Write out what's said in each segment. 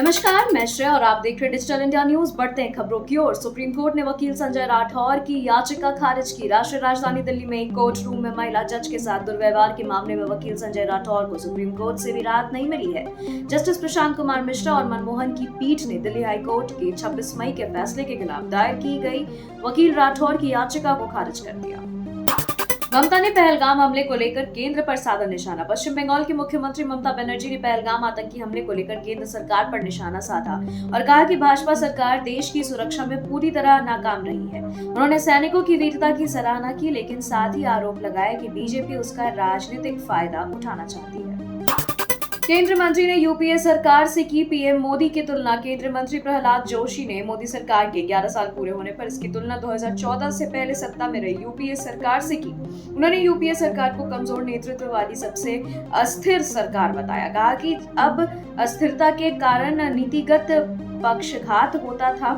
नमस्कार, मैं श्रेया और आप देख रहे डिजिटल इंडिया न्यूज। बढ़ते हैं खबरों की ओर। सुप्रीम कोर्ट ने वकील संजय राठौर की याचिका खारिज की। राष्ट्रीय राजधानी दिल्ली में एक कोर्ट रूम में महिला जज के साथ दुर्व्यवहार के मामले में वकील संजय राठौर को सुप्रीम कोर्ट से भी राहत नहीं मिली है। जस्टिस प्रशांत कुमार मिश्रा और मनमोहन की पीठ ने दिल्ली हाई कोर्ट के 26 मई के फैसले के खिलाफ दायर की गई वकील राठौर की याचिका को खारिज कर दिया। ममता ने पहलगाम हमले को लेकर केंद्र पर साधा निशाना। पश्चिम बंगाल की मुख्यमंत्री ममता बनर्जी ने पहलगाम आतंकी हमले को लेकर केंद्र सरकार पर निशाना साधा और कहा कि भाजपा सरकार देश की सुरक्षा में पूरी तरह नाकाम रही है। उन्होंने सैनिकों की वीरता की सराहना की, लेकिन साथ ही आरोप लगाया कि बीजेपी उसका राजनीतिक फायदा उठाना चाहती है। केंद्रीय मंत्री ने यूपीए सरकार से की पीएम मोदी की तुलना। केंद्रीय मंत्री प्रहलाद जोशी ने मोदी सरकार के 11 साल पूरे होने पर इसकी तुलना 2014 से पहले सत्ता में रही यूपीए सरकार से की। उन्होंने यूपीए सरकार को कमजोर नेतृत्व वाली सबसे अस्थिर सरकार बताया। कहा कि अब अस्थिरता के कारण नीतिगत पक्षघात होता था,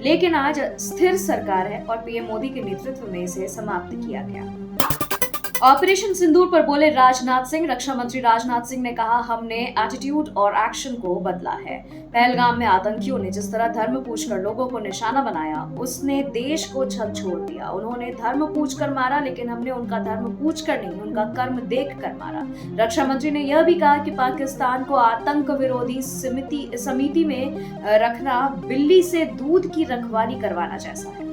लेकिन आज स्थिर सरकार है और पीएम मोदी के नेतृत्व में इसे समाप्त किया गया। ऑपरेशन सिंदूर पर बोले राजनाथ सिंह। रक्षा मंत्री राजनाथ सिंह ने कहा, हमने एटीट्यूड और एक्शन को बदला है। पहलगाम में आतंकियों ने जिस तरह धर्म पूछकर लोगों को निशाना बनाया, उसने देश को झकझोर दिया। उन्होंने धर्म पूछकर मारा, लेकिन हमने उनका धर्म पूछकर नहीं, उनका कर्म देखकर मारा। रक्षा मंत्री ने यह भी कहा कि पाकिस्तान को आतंक विरोधी समिति में रखना बिल्ली से दूध की रखवाली करवाना जैसा है।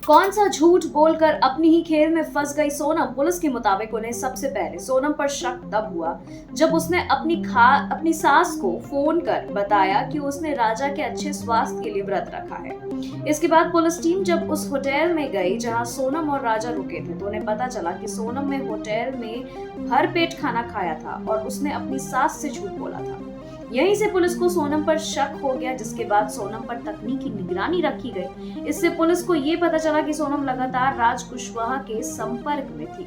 कौन सा झूठ बोलकर अपनी ही खेल में फंस गई सोनम। पुलिस के मुताबिक उन्हें सबसे पहले सोनम पर शक तब हुआ जब उसने अपनी सास को फोन कर बताया कि उसने राजा के अच्छे स्वास्थ्य के लिए व्रत रखा है। इसके बाद पुलिस टीम जब उस होटल में गई जहां सोनम और राजा रुके थे, तो उन्हें पता चला कि सोनम ने होटल में भर पेट खाना खाया था और उसने अपनी सास से झूठ बोला था। यहीं से पुलिस को सोनम पर शक हो गया, जिसके बाद सोनम पर तकनीकी निगरानी रखी गई। इससे पुलिस को ये पता चला कि सोनम लगातार राज कुशवाहा के संपर्क में थी।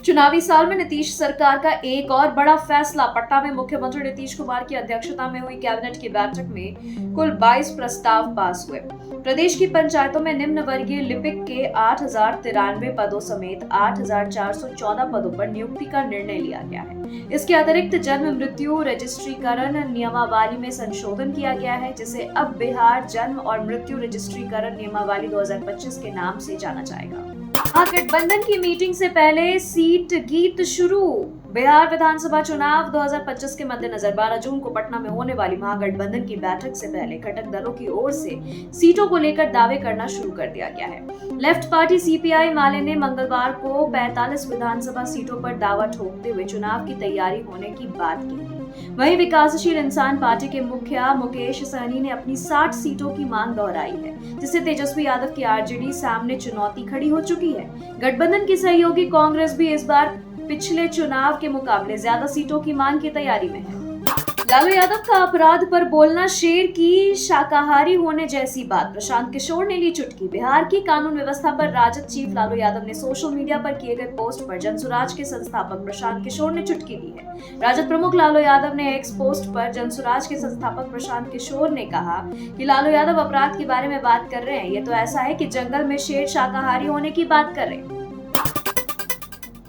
चुनावी साल में नीतीश सरकार का एक और बड़ा फैसला। पटना में मुख्यमंत्री नीतीश कुमार की अध्यक्षता में हुई कैबिनेट की बैठक में कुल 22 प्रस्ताव पास हुए। प्रदेश की पंचायतों में निम्न वर्गीय लिपिक के 8,093 पदों समेत 8,414 पदों पर नियुक्ति का निर्णय लिया गया है। इसके अतिरिक्त जन्म मृत्यु रजिस्ट्रीकरण नियमावली में संशोधन किया गया है, जिसे अब बिहार जन्म और मृत्यु रजिस्ट्रीकरण नियमावली 2025 के नाम से जाना जाएगा। महागठबंधन की मीटिंग से पहले सीट गीत शुरू। बिहार विधानसभा चुनाव 2025 के मद्देनजर 12 जून को पटना में होने वाली महागठबंधन की बैठक से पहले घटक दलों की ओर से सीटों को लेकर दावे करना शुरू कर दिया गया है। लेफ्ट पार्टी सीपीआई माले ने मंगलवार को 45 विधानसभा सीटों पर दावा ठोकते हुए चुनाव की तैयारी होने की बात की। वहीं विकासशील इंसान पार्टी के मुखिया मुकेश सहनी ने अपनी 60 सीटों की मांग दोहराई है, जिससे तेजस्वी यादव की आरजेडी सामने चुनौती खड़ी हो चुकी है। गठबंधन की सहयोगी कांग्रेस भी इस बार पिछले चुनाव के मुकाबले ज्यादा सीटों की मांग की तैयारी में है। लालू यादव का अपराध पर बोलना शेर की शाकाहारी होने जैसी बात। प्रशांत किशोर ने ली चुटकी। बिहार की कानून व्यवस्था पर राजद चीफ लालू यादव ने सोशल मीडिया पर किए गए पोस्ट पर जनसुराज के संस्थापक प्रशांत किशोर ने चुटकी ली है। राजद प्रमुख लालू यादव ने एक्स पोस्ट पर जनसुराज के संस्थापक प्रशांत किशोर ने कहा कि लालू यादव अपराध के बारे में बात कर रहे हैं, ये तो ऐसा है कि जंगल में शेर शाकाहारी होने की बात कर रहे हैं।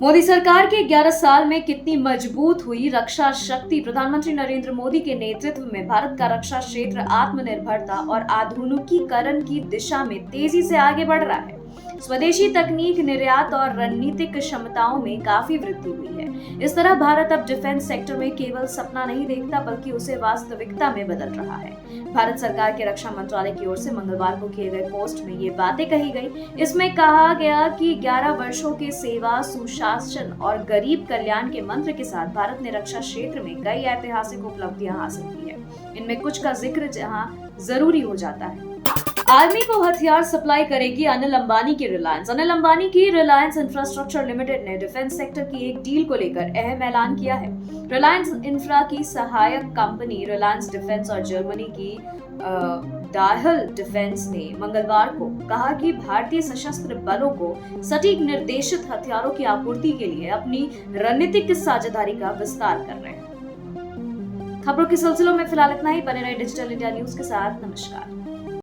मोदी सरकार के 11 साल में कितनी मजबूत हुई रक्षा शक्ति। प्रधानमंत्री नरेंद्र मोदी के नेतृत्व में भारत का रक्षा क्षेत्र आत्मनिर्भरता और आधुनिकीकरण की दिशा में तेजी से आगे बढ़ रहा है। स्वदेशी तकनीक, निर्यात और रणनीतिक क्षमताओं में काफी वृद्धि हुई है। इस तरह भारत अब डिफेंस सेक्टर में केवल सपना नहीं देखता, बल्कि उसे वास्तविकता में बदल रहा है। भारत सरकार के रक्षा मंत्रालय की ओर से मंगलवार को किए गए पोस्ट में ये बातें कही गई। इसमें कहा गया कि 11 वर्षों के सेवा, सुशासन और गरीब कल्याण के मंत्र के साथ भारत ने रक्षा क्षेत्र में कई ऐतिहासिक उपलब्धियां हासिल की है। इनमें कुछ का जिक्र जहां जरूरी हो जाता है। आर्मी को हथियार सप्लाई करेगी अनिल अंबानी की रिलायंस। अनिल अंबानी की रिलायंस इंफ्रास्ट्रक्चर लिमिटेड ने डिफेंस सेक्टर की एक डील को लेकर अहम ऐलान किया है। रिलायंस इंफ्रा की सहायक कंपनी रिलायंस डिफेंस और जर्मनी की डाहल डिफेंस ने मंगलवार को कहा कि भारतीय सशस्त्र बलों को सटीक निर्देशित हथियारों की आपूर्ति के लिए अपनी रणनीतिक साझेदारी का विस्तार कर रहे हैं। खबरों के सिलसिलों में फिलहाल इतना ही। बने रहे डिजिटल इंडिया न्यूज के साथ। नमस्कार।